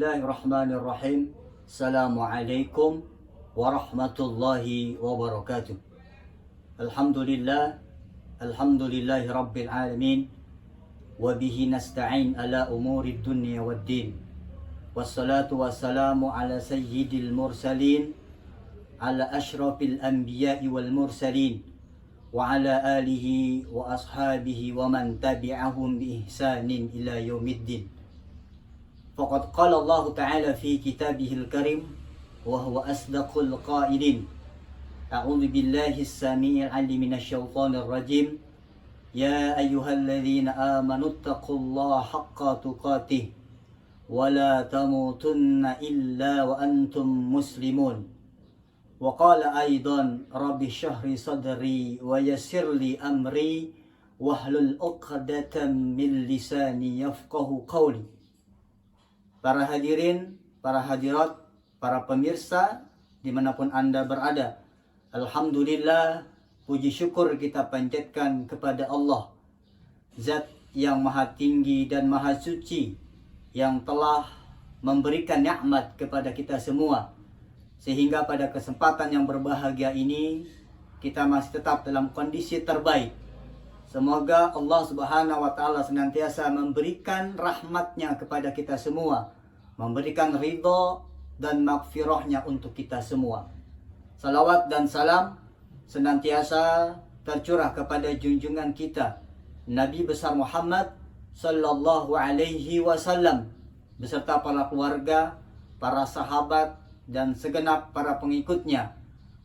Bismillahirrahmanirrahim. Assalamualaikum warahmatullahi wabarakatuh. Alhamdulillahi rabbil alamin. Wabihi nasta'in ala umuri dunya waddin. Wassalatu wassalamu ala sayyidil mursalin, ala ashrafil anbiya'i wal mursalin, wa ala alihi wa ashabihi wa man tabi'ahum bi ihsanin ila yaumiddin. Faqad qala Allah Ta'ala fi kitabihil karim wa huwa asdaqul qailin. A'udzu billahi as-sami'il 'alim minasy syaithanir rajim. Ya ayyuhalladzina amanu taqullaha haqqa tuqatih wa la tamutunna illa wa antum muslimun. Wa qala aidan rabbi shrah sadri wa yassir li amri wahlul 'uqdatam min lisani yafqahu qawli. Para hadirin, para hadirat, para pemirsa dimanapun Anda berada, alhamdulillah, puji syukur kita panjatkan kepada Allah, Zat yang maha tinggi dan maha suci, yang telah memberikan nikmat kepada kita semua, sehingga pada kesempatan yang berbahagia ini kita masih tetap dalam kondisi terbaik. Semoga Allah Subhanahu wa Ta'ala senantiasa memberikan rahmatnya kepada kita semua, memberikan ridho dan maghfirahnya untuk kita semua. Salawat dan salam senantiasa tercurah kepada junjungan kita Nabi besar Muhammad sallallahu alaihi wasallam beserta para keluarga, para sahabat dan segenap para pengikutnya.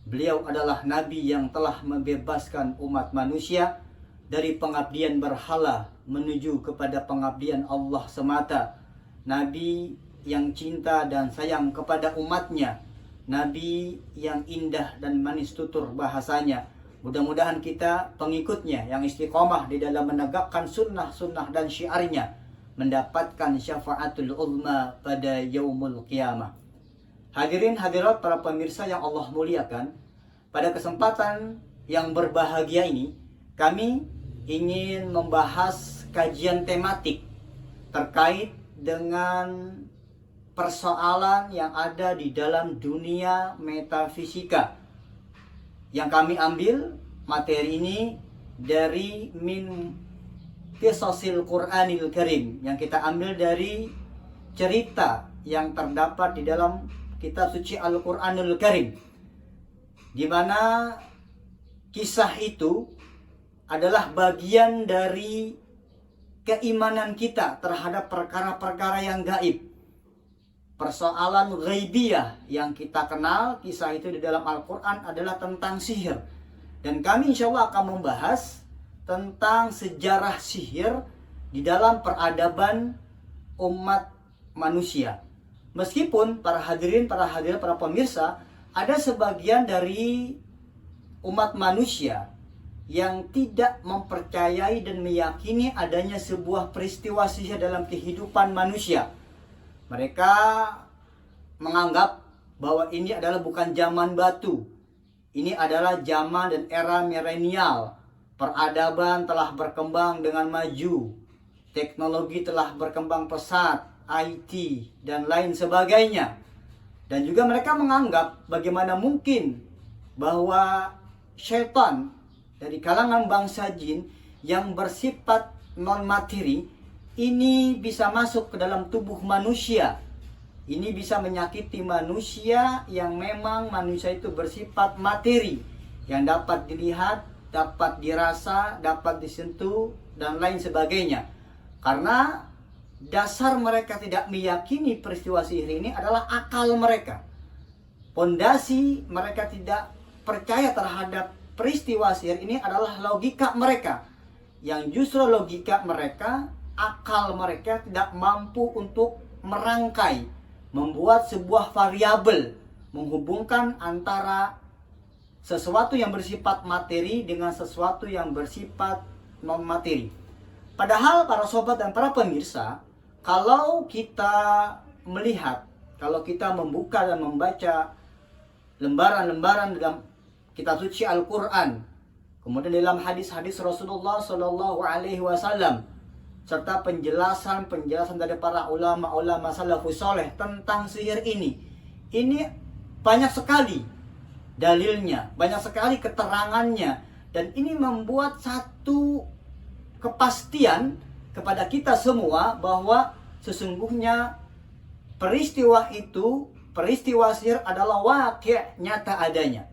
Beliau adalah Nabi yang telah membebaskan umat manusia dari pengabdian berhala menuju kepada pengabdian Allah semata. Nabi yang cinta dan sayang kepada umatnya, Nabi yang indah dan manis tutur bahasanya. Mudah-mudahan kita pengikutnya yang istiqomah di dalam menegakkan sunnah-sunnah dan syiarnya mendapatkan syafaatul uzma pada yaumul qiyamah. Hadirin hadirat para pemirsa yang Allah muliakan, pada kesempatan yang berbahagia ini kami ingin membahas kajian tematik terkait dengan persoalan yang ada di dalam dunia metafisika. Yang kami ambil materi ini dari min qisasil Qur'anil Karim, yang kita ambil dari cerita yang terdapat di dalam kitab suci Al-Qur'anul Karim, di mana kisah itu adalah bagian dari keimanan kita terhadap perkara-perkara yang gaib. Persoalan ghaibiyah yang kita kenal, kisah itu di dalam Al-Quran adalah tentang sihir. Dan kami insya Allah akan membahas tentang sejarah sihir di dalam peradaban umat manusia. Meskipun para hadirin, para hadirat, para pemirsa, ada sebagian dari umat manusia yang tidak mempercayai dan meyakini adanya sebuah peristiwa sihir dalam kehidupan manusia. Mereka menganggap bahwa ini adalah bukan zaman batu. Ini adalah zaman dan era milenial. Peradaban telah berkembang dengan maju. Teknologi telah berkembang pesat, IT, dan lain sebagainya. Dan juga mereka menganggap bagaimana mungkin bahwa syaitan dari kalangan bangsa jin yang bersifat non-materi ini bisa masuk ke dalam tubuh manusia. Ini bisa menyakiti manusia yang memang manusia itu bersifat materi, yang dapat dilihat, dapat dirasa, dapat disentuh, dan lain sebagainya. Karena dasar mereka tidak meyakini peristiwa sihir ini adalah akal mereka. Pondasi mereka tidak percaya terhadap peristiwa sihir ini adalah logika mereka, yang justru logika mereka, akal mereka tidak mampu untuk merangkai, membuat sebuah variabel, menghubungkan antara sesuatu yang bersifat materi dengan sesuatu yang bersifat non materi. Padahal para sobat dan para pemirsa, kalau kita melihat, kalau kita membuka dan membaca lembaran-lembaran dalam kitab suci Al-Quran, kemudian dalam hadis-hadis Rasulullah Sallallahu Alaihi Wasallam, serta penjelasan dari para ulama salafus soleh tentang sihir ini banyak sekali dalilnya, banyak sekali keterangannya, dan ini membuat satu kepastian kepada kita semua bahwa sesungguhnya peristiwa sihir adalah waqi' nyata adanya.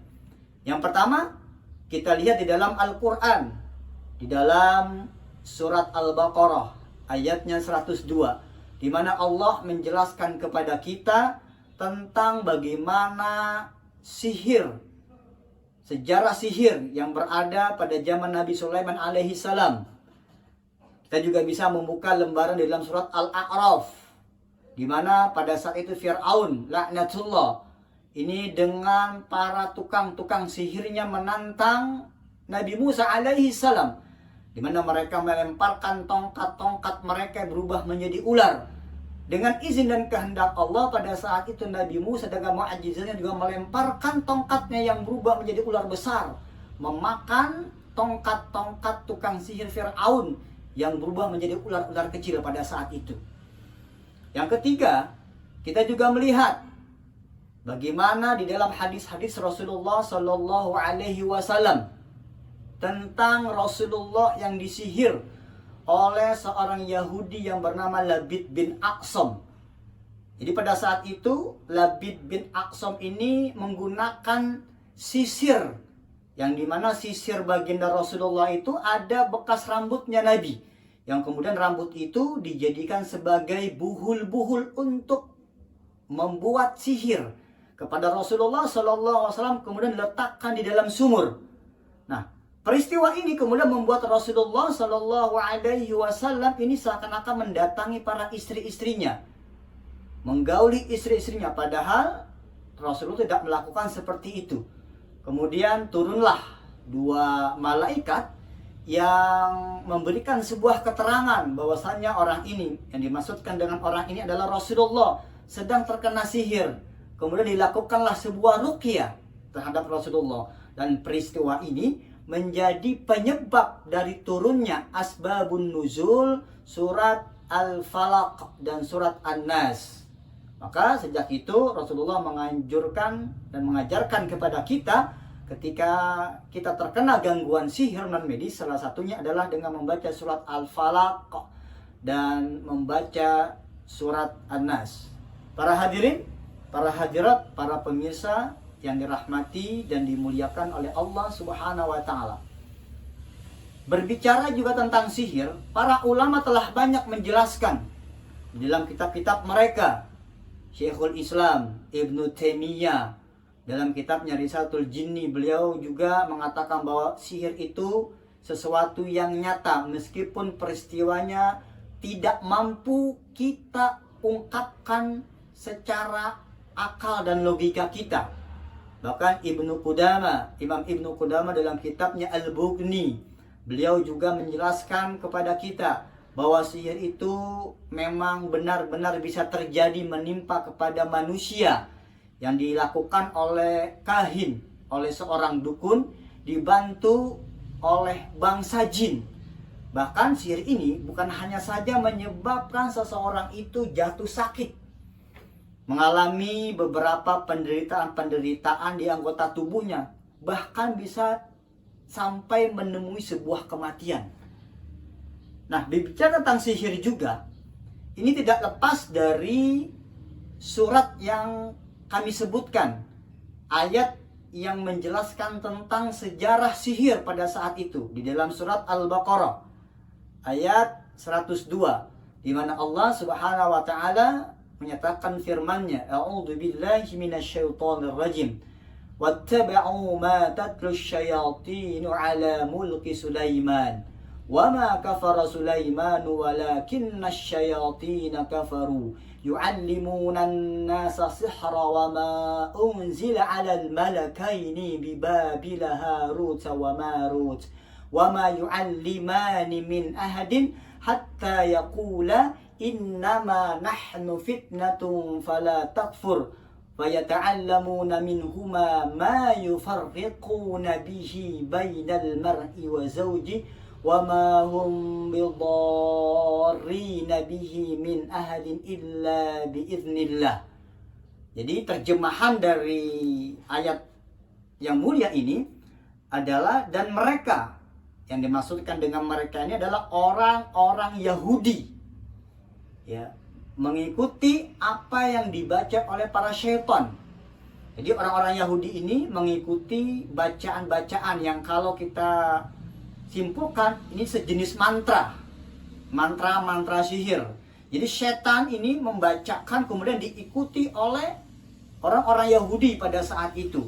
Yang pertama, kita lihat di dalam Al-Quran, di dalam surat Al-Baqarah ayatnya 102, di mana Allah menjelaskan kepada kita tentang bagaimana sihir, sejarah sihir yang berada pada zaman Nabi Sulaiman alaihi salam. Kita juga bisa membuka lembaran di dalam surat Al-A'raf, di mana pada saat itu Fir'aun laknatullah ini dengan para tukang sihirnya menantang Nabi Musa alaihi salam, di mana mereka melemparkan tongkat mereka berubah menjadi ular. Dengan izin dan kehendak Allah, pada saat itu Nabi Musa dengan mukjizatnya juga melemparkan tongkatnya yang berubah menjadi ular besar, memakan tongkat tukang sihir Fir'aun yang berubah menjadi ular-ular kecil pada saat itu. Yang ketiga, kita juga melihat bagaimana di dalam hadis-hadis Rasulullah Shallallahu Alaihi Wasallam tentang Rasulullah yang disihir oleh seorang Yahudi yang bernama Labid bin Aqsam. Jadi pada saat itu Labid bin Aqsam ini menggunakan sisir, yang dimana sisir baginda Rasulullah itu ada bekas rambutnya Nabi, yang kemudian rambut itu dijadikan sebagai buhul-buhul untuk membuat sihir kepada Rasulullah SAW, kemudian diletakkan di dalam sumur. Nah, peristiwa ini kemudian membuat Rasulullah SAW ini seakan-akan mendatangi para istri-istrinya, menggauli istri-istrinya, padahal Rasulullah tidak melakukan seperti itu. Kemudian turunlah dua malaikat yang memberikan sebuah keterangan bahwasannya orang ini, yang dimaksudkan dengan orang ini adalah Rasulullah, sedang terkena sihir. Kemudian dilakukanlah sebuah ruqyah terhadap Rasulullah, dan peristiwa ini menjadi penyebab dari turunnya asbabun nuzul surat Al-Falaq dan surat An-Nas. Maka sejak itu Rasulullah menganjurkan dan mengajarkan kepada kita, ketika kita terkena gangguan sihir non medis, salah satunya adalah dengan membaca surat Al-Falaq dan membaca surat An-Nas. Para hadirin, para hadirat, para pemirsa yang dirahmati dan dimuliakan oleh Allah Subhanahu wa taala. Berbicara juga tentang sihir, para ulama telah banyak menjelaskan di dalam kitab-kitab mereka. Syekhul Islam Ibnu Taimiyah dalam kitabnya Risalatul Jinni, beliau juga mengatakan bahwa sihir itu sesuatu yang nyata meskipun peristiwanya tidak mampu kita ungkapkan secara akal dan logika kita. Bahkan Imam Ibnu Qudamah dalam kitabnya Al-Bughni, beliau juga menjelaskan kepada kita bahwa sihir itu memang benar-benar bisa terjadi menimpa kepada manusia, yang dilakukan oleh kahin, oleh seorang dukun, dibantu oleh bangsa jin. Bahkan sihir ini bukan hanya saja menyebabkan seseorang itu jatuh sakit, mengalami beberapa penderitaan di anggota tubuhnya, bahkan bisa sampai menemui sebuah kematian. Nah, berbicara tentang sihir juga, ini tidak lepas dari surat yang kami sebutkan, ayat yang menjelaskan tentang sejarah sihir pada saat itu di dalam surat Al-Baqarah ayat 102, di mana Allah Subhanahu wa taala menyatakan firman-Nya, A'udzu billahi minasyaitonir rajim. Wattaba'u ma tatlu asyayatin 'ala mulki Sulaiman. Wa ma kafara Sulaiman walakinna asyayatin kafaru yu'allimuna an-nasa sihra wa ma unzila 'ala al-malakaini bi Babila Harut wa Marut. Wa ma yu'allimani min ahadin hatta yaqula innama nahnu fitnatun fala takfur fayata'allamuna minhuma ma yufarriquna bihi bainal mar'i wa zawji wa ma hum bidarrina bihi min ahadin illa biiznillah. Jadi terjemahan dari ayat yang mulia ini adalah, dan mereka, yang dimaksudkan dengan mereka ini adalah orang-orang Yahudi, ya, mengikuti apa yang dibaca oleh para syaitan. Jadi orang-orang Yahudi ini mengikuti bacaan-bacaan yang kalau kita simpulkan ini sejenis mantra sihir. Jadi setan ini membacakan kemudian diikuti oleh orang-orang Yahudi pada saat itu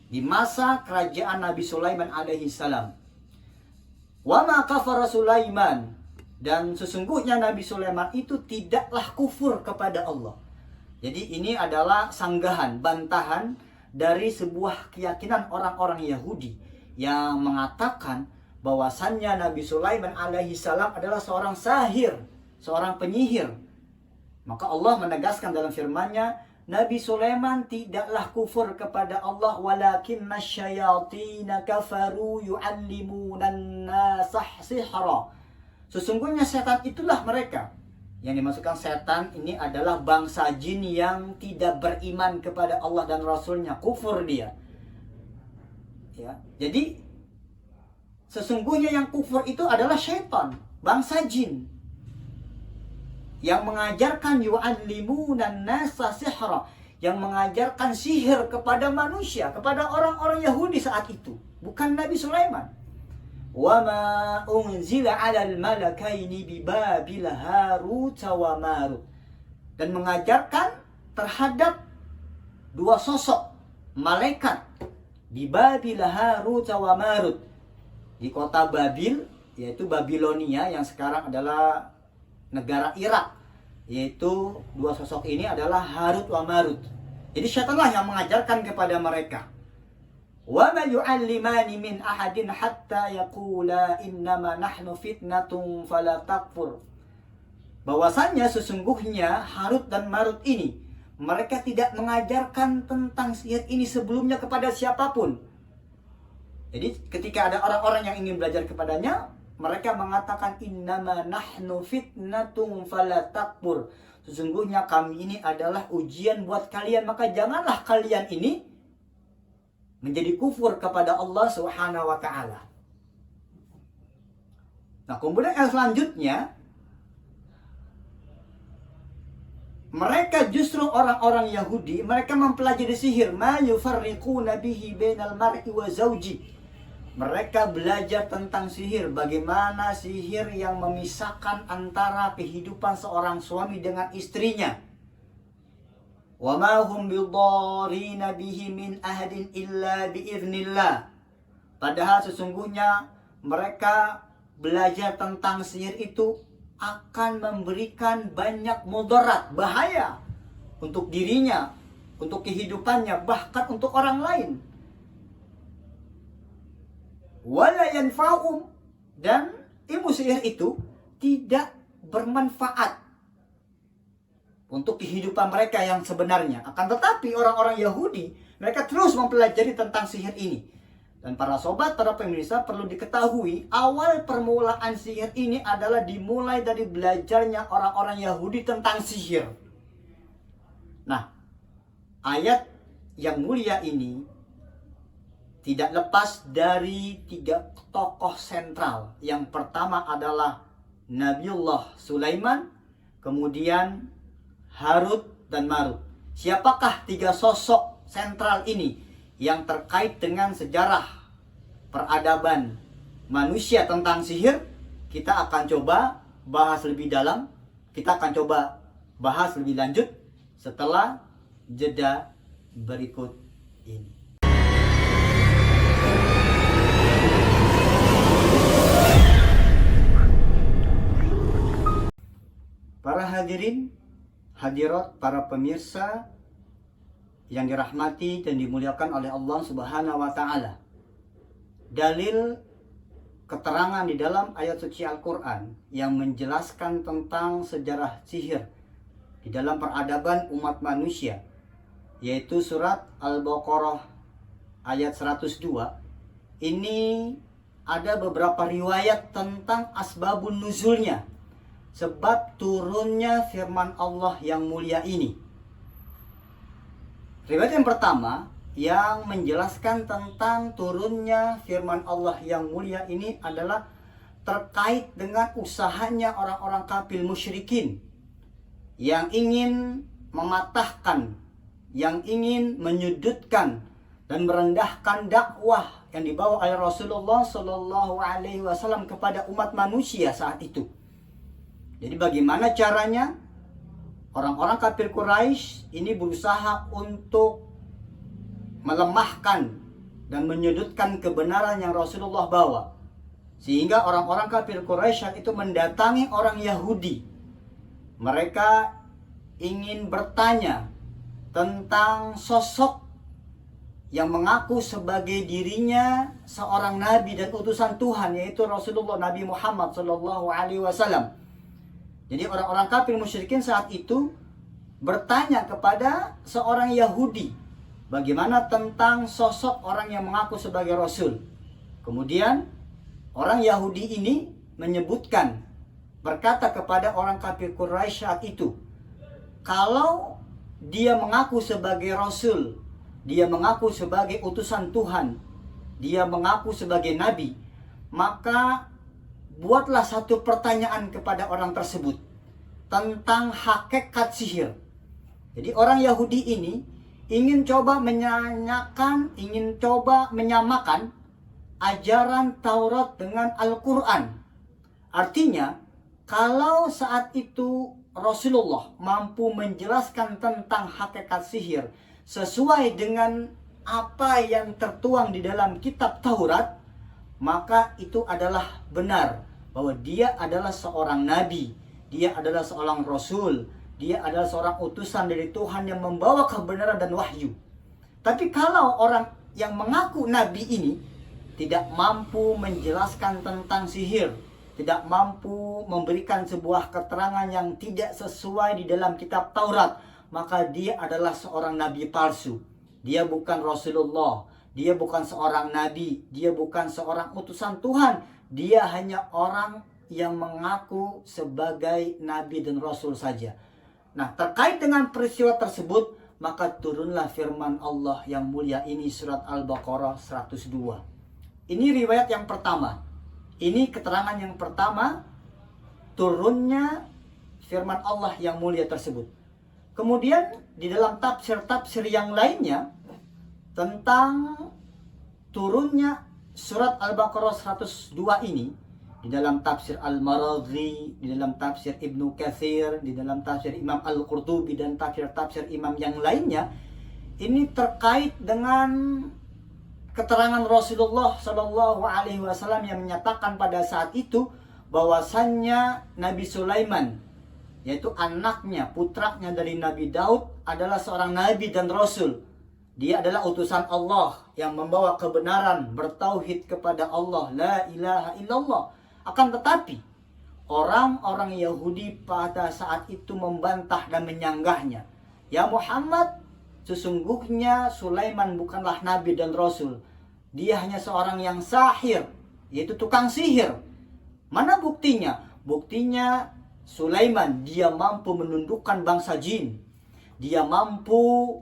di masa kerajaan Nabi Sulaiman alaihi salam. Wa ma kafara Sulaiman, dan sesungguhnya Nabi Sulaiman itu tidaklah kufur kepada Allah. Jadi ini adalah sanggahan, bantahan dari sebuah keyakinan orang-orang Yahudi yang mengatakan bahwasannya Nabi Sulaiman alaihi salam adalah seorang sahir, seorang penyihir. Maka Allah menegaskan dalam firman-Nya, Nabi Sulaiman tidaklah kufur kepada Allah, walakinna syayatina kafaru yu'allimunan nasa sihra. Sesungguhnya setan itulah mereka. Yang dimaksudkan setan ini adalah bangsa jin yang tidak beriman kepada Allah dan Rasulnya, kufur dia. Ya, jadi sesungguhnya yang kufur itu adalah syaitan, bangsa jin, yang mengajarkan yu'allimunan nasa sihra, yang mengajarkan sihir kepada manusia, kepada orang-orang Yahudi saat itu, bukan Nabi Sulaiman. Wa ma unzila 'alal malakaini bi Babil Harut wa Marut, dan mengajarkan terhadap dua sosok malaikat di Babil Harut wa Marut, di kota Babil, yaitu Babilonia yang sekarang adalah negara Irak. Yaitu dua sosok ini adalah Harut wa Marut. Jadi syaitanlah yang mengajarkan kepada mereka. Wa ma yu'allimani min ahadin hatta yaqula innama nahnu fitnatun fala takfur. Bahwasannya sesungguhnya Harut dan Marut ini, mereka tidak mengajarkan tentang sihir ini sebelumnya kepada siapapun. Jadi ketika ada orang-orang yang ingin belajar kepadanya, mereka mengatakan innama nahnu fitnatun fala takfur. Sesungguhnya kami ini adalah ujian buat kalian, maka janganlah kalian ini menjadi kufur kepada Allah Subhanahu wa taala. Nah, kemudian yang selanjutnya, mereka justru orang-orang Yahudi, mereka mempelajari sihir, ma yufarriquna bihi bainal mar'i wa zawji. Mereka belajar tentang sihir, bagaimana sihir yang memisahkan antara kehidupan seorang suami dengan istrinya. Wa ma hum bidarrina bihi min ahadin illa biiznillah. Padahal sesungguhnya mereka belajar tentang sihir itu akan memberikan banyak mudarat, bahaya untuk dirinya, untuk kehidupannya, bahkan untuk orang lain. Wala yanfa'um, dan ilmu sihir itu tidak bermanfaat untuk kehidupan mereka yang sebenarnya. Akan tetapi orang-orang Yahudi, mereka terus mempelajari tentang sihir ini. Dan para sobat, para pemirsa, perlu diketahui, awal permulaan sihir ini adalah dimulai dari belajarnya orang-orang Yahudi tentang sihir. Nah, ayat yang mulia ini tidak lepas dari tiga tokoh sentral. Yang pertama adalah Nabiullah Sulaiman, kemudian Harut dan Marut. Siapakah tiga sosok sentral ini yang terkait dengan sejarah peradaban manusia tentang sihir? Kita akan coba bahas lebih dalam, kita akan coba bahas lebih lanjut setelah jeda berikut ini. Para hadirin, hadirat, para pemirsa yang dirahmati dan dimuliakan oleh Allah Subhanahu wa taala. Dalil keterangan di dalam ayat suci Al-Qur'an yang menjelaskan tentang sejarah sihir di dalam peradaban umat manusia, yaitu surat Al-Baqarah ayat 102. Ini ada beberapa riwayat tentang asbabun nuzulnya, sebab turunnya firman Allah yang mulia ini. Riwayat yang pertama yang menjelaskan tentang turunnya firman Allah yang mulia ini adalah terkait dengan usahanya orang-orang kafir musyrikin yang ingin mematahkan, yang ingin menyudutkan dan merendahkan dakwah yang dibawa oleh Rasulullah Shallallahu Alaihi Wasallam kepada umat manusia saat itu. Jadi bagaimana caranya? Orang-orang kafir Quraisy ini berusaha untuk melemahkan dan menyudutkan kebenaran yang Rasulullah bawa. Sehingga orang-orang kafir Quraisy itu mendatangi orang Yahudi. Mereka ingin bertanya tentang sosok yang mengaku sebagai dirinya seorang nabi dan utusan Tuhan, yaitu Rasulullah Nabi Muhammad Shallallahu Alaihi Wasallam. Jadi orang-orang kafir musyrikin saat itu bertanya kepada seorang Yahudi, bagaimana tentang sosok orang yang mengaku sebagai Rasul. Kemudian orang Yahudi ini menyebutkan, berkata kepada orang kafir Quraisy saat itu, kalau dia mengaku sebagai Rasul, dia mengaku sebagai utusan Tuhan, dia mengaku sebagai Nabi, maka buatlah satu pertanyaan kepada orang tersebut tentang hakikat sihir. Jadi orang Yahudi ini ingin coba menyanyikan, ingin coba menyamakan ajaran Taurat dengan Al-Quran. Artinya, kalau saat itu Rasulullah mampu menjelaskan tentang hakikat sihir sesuai dengan apa yang tertuang di dalam kitab Taurat, maka itu adalah benar bahwa dia adalah seorang nabi, dia adalah seorang rasul, dia adalah seorang utusan dari Tuhan yang membawa kebenaran dan wahyu. Tapi kalau orang yang mengaku nabi ini tidak mampu menjelaskan tentang sihir, tidak mampu memberikan sebuah keterangan yang tidak sesuai di dalam kitab Taurat, maka dia adalah seorang nabi palsu. Dia bukan Rasulullah, dia bukan seorang nabi, dia bukan seorang utusan Tuhan. Dia hanya orang yang mengaku sebagai nabi dan rasul saja. Nah, terkait dengan peristiwa tersebut, maka turunlah firman Allah yang mulia ini, surat Al-Baqarah 102. Ini riwayat yang pertama. Ini keterangan yang pertama, turunnya firman Allah yang mulia tersebut. Kemudian di dalam tafsir-tafsir yang lainnya tentang turunnya surat Al-Baqarah 102 ini, di dalam tafsir Al-Maradhi, di dalam tafsir Ibnu Katsir, di dalam tafsir Imam Al-Qurtubi dan tafsir-tafsir imam yang lainnya, ini terkait dengan keterangan Rasulullah Shallallahu Alaihi Wasallam yang menyatakan pada saat itu bahwasannya Nabi Sulaiman, yaitu anaknya, putranya dari Nabi Daud, adalah seorang nabi dan rasul. Dia adalah utusan Allah yang membawa kebenaran, bertauhid kepada Allah, la ilaha illallah. Akan tetapi orang-orang Yahudi pada saat itu membantah dan menyanggahnya. Ya Muhammad, sesungguhnya Sulaiman bukanlah nabi dan rasul. Dia hanya seorang yang sahir, yaitu tukang sihir. Mana buktinya? Buktinya Sulaiman, dia mampu menundukkan bangsa jin. Dia mampu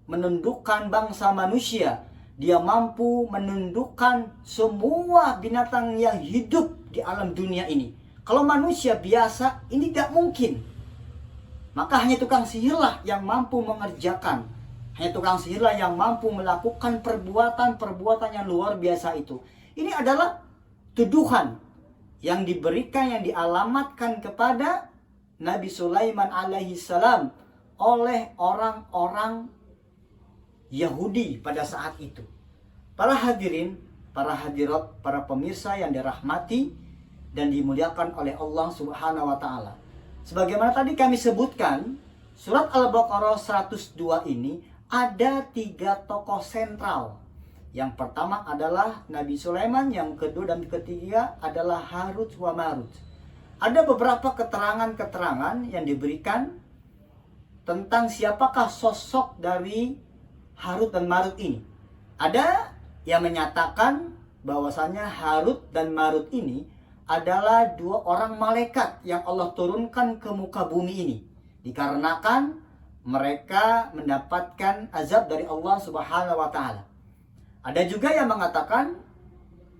menundukkan bangsa manusia. Dia mampu menundukkan semua binatang yang hidup di alam dunia ini. Kalau manusia biasa, ini tidak mungkin. Maka hanya tukang sihirlah yang mampu mengerjakan. Hanya tukang sihirlah yang mampu melakukan perbuatan-perbuatan yang luar biasa itu. Ini adalah tuduhan yang diberikan, yang dialamatkan kepada Nabi Sulaiman alaihi salam oleh orang-orang Yahudi pada saat itu. Para hadirin, para hadirat, para pemirsa yang dirahmati dan dimuliakan oleh Allah Subhanahu wa taala. Sebagaimana tadi kami sebutkan, surat Al-Baqarah 102 ini ada 3 tokoh sentral. Yang pertama adalah Nabi Sulaiman, yang kedua dan ketiga adalah Harut wa Marut. Ada beberapa keterangan-keterangan yang diberikan tentang siapakah sosok dari Harut dan Marut ini. Ada yang menyatakan bahwasanya Harut dan Marut ini adalah dua orang malaikat yang Allah turunkan ke muka bumi ini. Dikarenakan mereka mendapatkan azab dari Allah Subhanahu wa taala. Ada juga yang mengatakan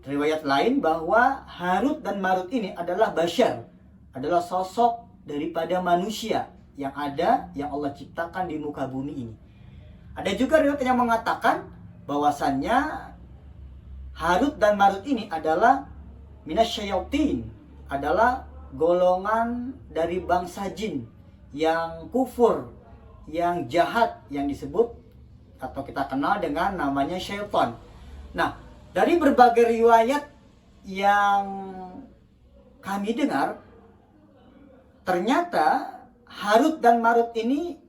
riwayat lain bahwa Harut dan Marut ini adalah bashar, adalah sosok daripada manusia yang ada, yang Allah ciptakan di muka bumi ini. Ada juga riwayat yang mengatakan bahwasannya Harut dan Marut ini adalah minasyayatin, adalah golongan dari bangsa jin yang kufur, yang jahat, yang disebut atau kita kenal dengan namanya syaitan. Nah, dari berbagai riwayat yang kami dengar, ternyata Harut dan Marut ini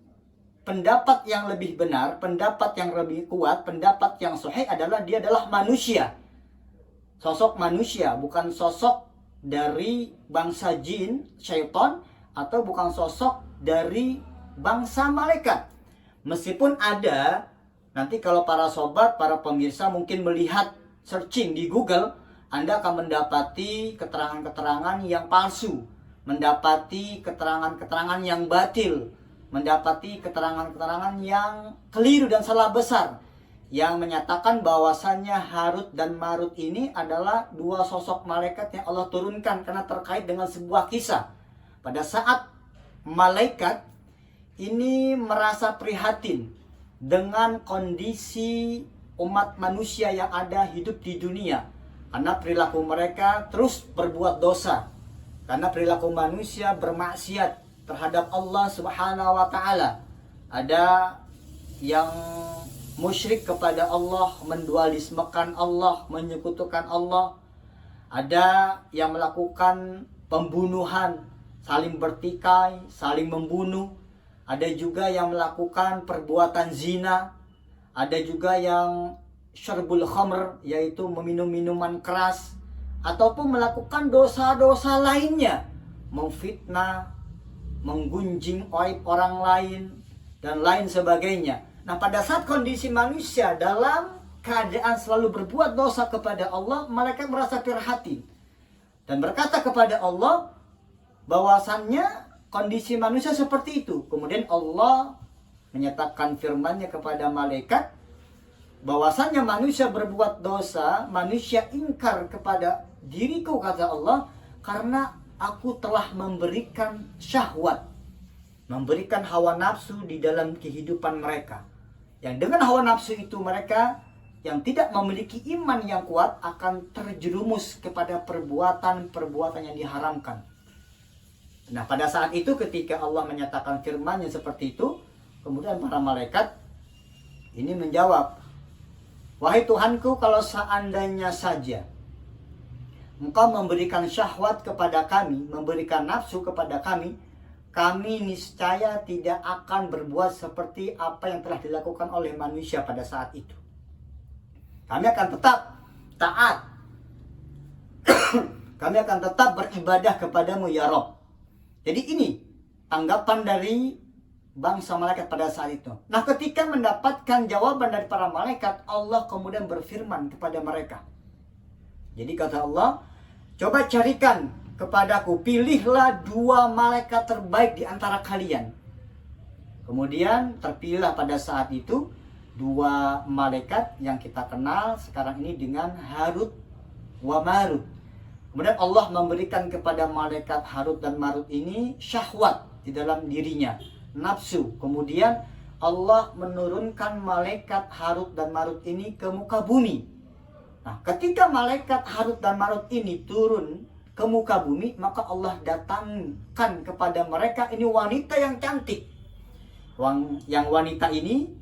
pendapat yang lebih benar, pendapat yang lebih kuat, pendapat yang sahih adalah dia adalah manusia. Sosok manusia, bukan sosok dari bangsa jin, syaitan, atau bukan sosok dari bangsa malaikat. Meskipun ada, nanti kalau para sobat, para pemirsa mungkin melihat searching di Google, Anda akan mendapati keterangan-keterangan yang palsu, mendapati keterangan-keterangan yang batil, mendapati keterangan-keterangan yang keliru dan salah besar, yang menyatakan bahwasannya Harut dan Marut ini adalah dua sosok malaikat yang Allah turunkan karena terkait dengan sebuah kisah. Pada saat malaikat ini merasa prihatin dengan kondisi umat manusia yang ada hidup di dunia, karena perilaku mereka terus berbuat dosa, karena perilaku manusia bermaksiat terhadap Allah Subhanahu wa taala. Ada yang musyrik kepada Allah, mendualismekan Allah, menyekutukan Allah. Ada yang melakukan pembunuhan, saling bertikai, saling membunuh. Ada juga yang melakukan perbuatan zina. Ada juga yang syarbul khamr, yaitu meminum minuman keras, ataupun melakukan dosa-dosa lainnya, memfitnah, menggunjing aib orang lain, dan lain sebagainya. Nah, pada saat kondisi manusia dalam keadaan selalu berbuat dosa kepada Allah, mereka merasa prihatin dan berkata kepada Allah bahwasannya kondisi manusia seperti itu. Kemudian Allah menyatakan firman-Nya kepada malaikat bahwasannya manusia berbuat dosa, manusia ingkar kepada diriku, kata Allah, karena aku telah memberikan syahwat, memberikan hawa nafsu di dalam kehidupan mereka. Yang dengan hawa nafsu itu mereka yang tidak memiliki iman yang kuat akan terjerumus kepada perbuatan-perbuatan yang diharamkan. Nah, pada saat itu ketika Allah menyatakan firman-Nya seperti itu, kemudian para malaikat ini menjawab, "Wahai Tuhanku, kalau seandainya saja Engkau memberikan syahwat kepada kami, memberikan nafsu kepada kami, kami niscaya tidak akan berbuat seperti apa yang telah dilakukan oleh manusia pada saat itu. Kami akan tetap taat. Kami akan tetap beribadah kepadamu ya Rabb." Jadi ini tanggapan dari bangsa malaikat pada saat itu. Nah, ketika mendapatkan jawaban dari para malaikat, Allah kemudian berfirman kepada mereka. Jadi kata Allah, "Coba carikan kepadaku, pilihlah 2 malaikat terbaik di antara kalian." Kemudian terpilihlah pada saat itu 2 malaikat yang kita kenal sekarang ini dengan Harut wa Marut. Kemudian Allah memberikan kepada malaikat Harut dan Marut ini syahwat di dalam dirinya, nafsu. Kemudian Allah menurunkan malaikat Harut dan Marut ini ke muka bumi. Nah, ketika malaikat Harut dan Marut ini turun ke muka bumi, maka Allah datangkan kepada mereka ini wanita yang cantik. Yang wanita ini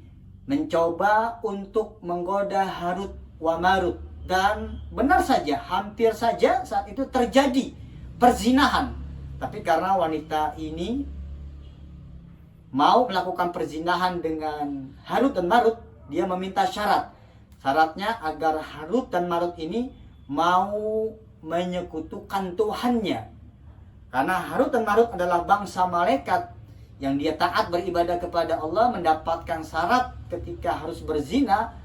mencoba untuk menggoda Harut wa Marut. Dan benar saja, hampir saja saat itu terjadi perzinahan. Tapi karena wanita ini mau melakukan perzinahan dengan Harut dan Marut, dia meminta syarat. Syaratnya agar Harut dan Marut ini mau menyekutukan Tuhannya. Karena Harut dan Marut adalah bangsa malaikat yang dia taat beribadah kepada Allah, mendapatkan syarat ketika harus berzina,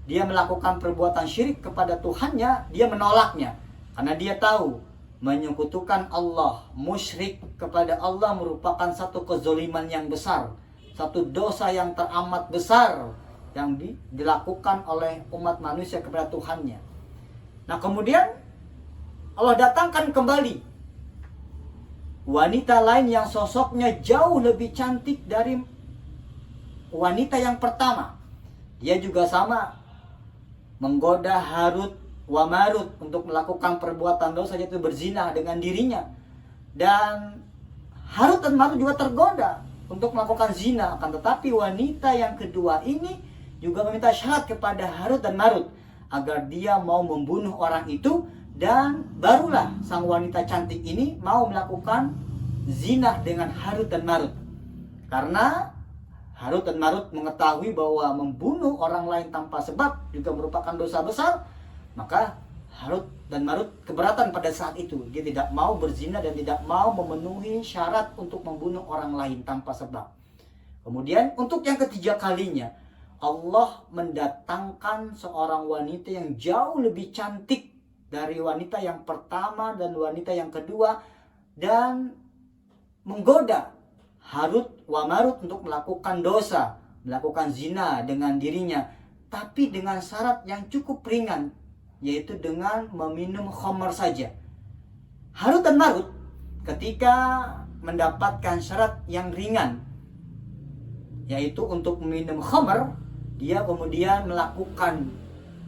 dia melakukan perbuatan syirik kepada Tuhannya, dia menolaknya. Karena dia tahu menyekutukan Allah, musyrik kepada Allah merupakan satu kezoliman yang besar, satu dosa yang teramat besar yang dilakukan oleh umat manusia kepada Tuhannya. Nah kemudian Allah datangkan kembali wanita lain yang sosoknya jauh lebih cantik dari wanita yang pertama. Dia juga sama menggoda Harut wa Marut untuk melakukan perbuatan dosa, yaitu berzina dengan dirinya. Dan Harut dan Marut juga tergoda untuk melakukan zina. Akan tetapi wanita yang kedua ini juga meminta syarat kepada Harut dan Marut agar dia mau membunuh orang itu, dan barulah sang wanita cantik ini mau melakukan zina dengan Harut dan Marut. Karena Harut dan Marut mengetahui bahwa membunuh orang lain tanpa sebab juga merupakan dosa besar, maka Harut dan Marut keberatan pada saat itu. Dia tidak mau berzina dan tidak mau memenuhi syarat untuk membunuh orang lain tanpa sebab. Kemudian untuk yang ketiga kalinya, Allah mendatangkan seorang wanita yang jauh lebih cantik dari wanita yang pertama dan wanita yang kedua, dan menggoda Harut wa Marut untuk melakukan dosa, melakukan zina dengan dirinya, tapi dengan syarat yang cukup ringan, yaitu dengan meminum khamar saja. Harut dan Marut ketika mendapatkan syarat yang ringan, yaitu untuk meminum khamar, dia kemudian melakukan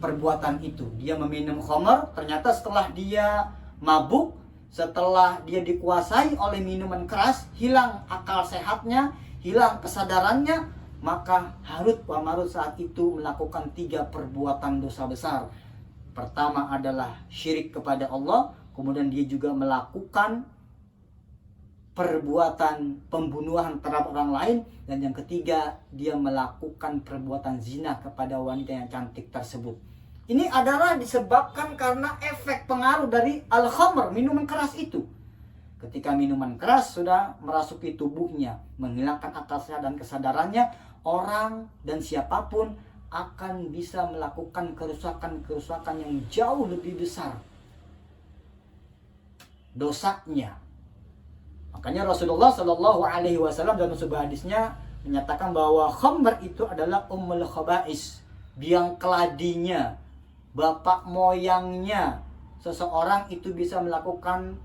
perbuatan itu. Dia meminum khamar, ternyata setelah dia mabuk, setelah dia dikuasai oleh minuman keras, hilang akal sehatnya, hilang kesadarannya, maka Harut wa Marut saat itu melakukan 3 perbuatan dosa besar. Pertama adalah syirik kepada Allah, kemudian dia juga melakukan perbuatan pembunuhan terhadap orang lain, dan yang ketiga dia melakukan perbuatan zina kepada wanita yang cantik tersebut. Ini adalah disebabkan karena efek pengaruh dari al-khamr, minuman keras itu. Ketika minuman keras sudah merasuki tubuhnya, menghilangkan akal sehat dan kesadarannya, orang dan siapapun akan bisa melakukan kerusakan-kerusakan yang jauh lebih besar dosanya. Makanya Rasulullah Shallallahu Alaihi Wasallam dalam sebuah hadisnya menyatakan bahwa khamr itu adalah ummul khaba'is, biang keladinya, bapak moyangnya seseorang itu bisa melakukan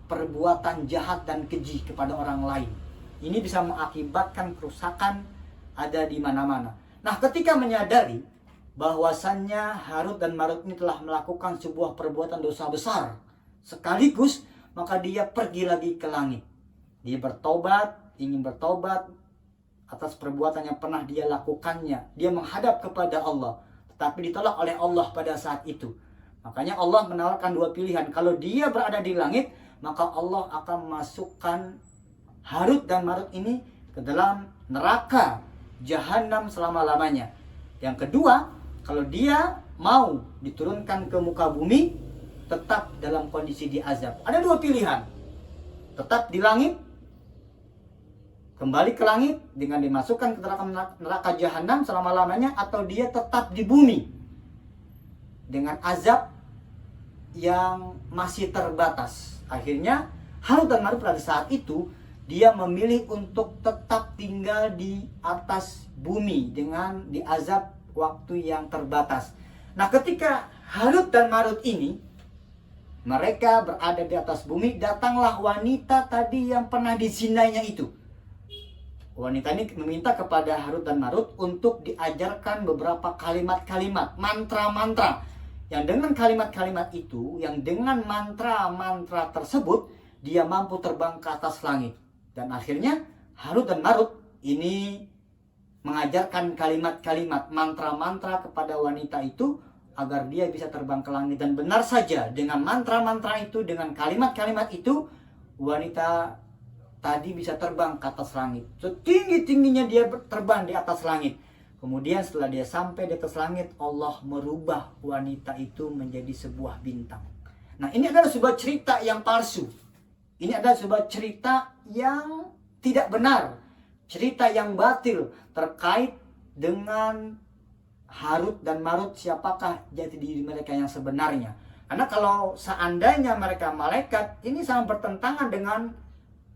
perbuatan jahat dan keji kepada orang lain. Ini bisa mengakibatkan kerusakan ada di mana-mana. Nah, ketika menyadari bahwasannya Harut dan Marut ini telah melakukan sebuah perbuatan dosa besar sekaligus, maka dia pergi lagi ke langit. Dia bertobat, ingin bertobat atas perbuatan yang pernah dia lakukannya. Dia menghadap kepada Allah, tetapi ditolak oleh Allah pada saat itu. Makanya Allah menawarkan 2 pilihan. Kalau dia berada di langit, maka Allah akan memasukkan Harut dan Marut ini ke dalam neraka Jahannam selama-lamanya. Yang kedua, kalau dia mau diturunkan ke muka bumi, tetap dalam kondisi diazab. Ada 2 pilihan. Tetap di langit, kembali ke langit dengan dimasukkan ke neraka Jahannam selama-lamanya, atau dia tetap di bumi dengan azab yang masih terbatas. Akhirnya Harut dan Marut pada saat itu dia memilih untuk tetap tinggal di atas bumi dengan diazab waktu yang terbatas. Nah, ketika Harut dan Marut ini mereka berada di atas bumi, datanglah wanita tadi yang pernah dizinainya itu. Wanita ini meminta kepada Harut dan Marut untuk diajarkan beberapa kalimat-kalimat, mantra-mantra. Yang dengan kalimat-kalimat itu, yang dengan mantra-mantra tersebut, dia mampu terbang ke atas langit. Dan akhirnya Harut dan Marut ini mengajarkan kalimat-kalimat, mantra-mantra kepada wanita itu agar dia bisa terbang ke langit. Dan benar saja, dengan mantra-mantra itu, dengan kalimat-kalimat itu, wanita tadi bisa terbang ke atas langit. Setinggi-tingginya dia terbang di atas langit. Kemudian setelah dia sampai di atas langit, Allah merubah wanita itu menjadi sebuah bintang. Nah, ini adalah sebuah cerita yang palsu. Ini adalah sebuah cerita yang tidak benar. Cerita yang batil terkait dengan Harut dan Marut siapakah jati diri mereka yang sebenarnya. Karena kalau seandainya mereka malaikat, ini sangat bertentangan dengan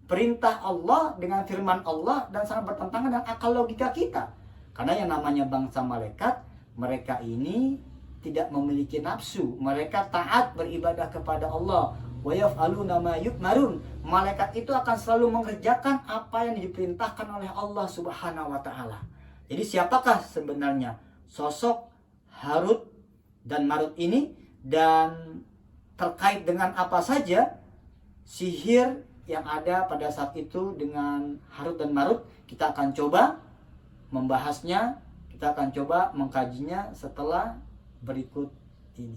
perintah Allah, dengan firman Allah, dan sangat bertentangan dengan akal logika kita. Karena yang namanya bangsa malaikat, mereka ini tidak memiliki nafsu. Mereka taat beribadah kepada Allah. Wa yaf'aluna ma yu'marun. Malaikat itu akan selalu mengerjakan apa yang diperintahkan oleh Allah Subhanahu wa taala. Jadi siapakah sebenarnya sosok Harut dan Marut ini, dan terkait dengan apa saja sihir yang ada pada saat itu dengan Harut dan Marut? Kita akan coba membahasnya, kita akan coba mengkajinya setelah berikut ini.